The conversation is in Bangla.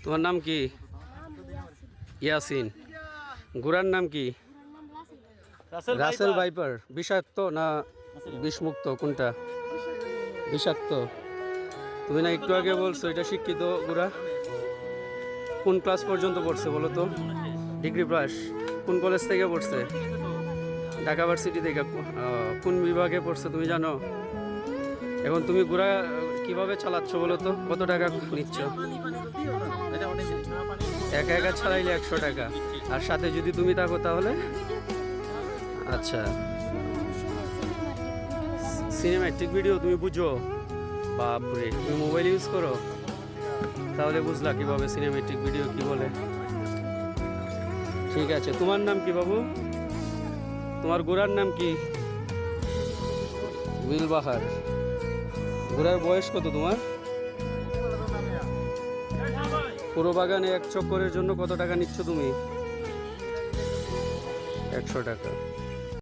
তোমার নাম কি? ইয়াসিন। ঘোড়ার নাম কি? Russell viper. বিষাক্ত না বিষমুক্ত কোনটা? বিষাক্ত। তুমি না একটু আগে বলছো এটা শিক্ষিত ঘোড়া। কোন ক্লাস পর্যন্ত পড়ছে বলো তো? Degree pass. কোন কলেজ থেকে পড়ছে? ঢাকা ভার্সিটি থেকে। কোন বিভাগে পড়ছে তুমি জানো? এখন তুমি ঘোড়া কিভাবে চালাচ্ছ বলো তো? কত টাকা নিচ্ছ? একা একা ছাড়াইলে 100 টাকা, আর সাথে যদি তুমি থাকো তাহলে? আচ্ছা, সিনেম্যাটিক ভিডিও তুমি বুঝো? বাপরে, তুমি মোবাইল ইউজ করো? তাহলে বুঝলা কিভাবে সিনেম্যাটিক ভিডিও কি বলে। ঠিক আছে, তোমার নাম কি বাবু? তোমার ঘোড়ার নাম কি? উইলবাহার। ঘোড়ার বয়স কত তোমার? পুরো বাগানে 1 চক্করের জন্য কত টাকা নিচ্ছ তুমি? 100 টাকা।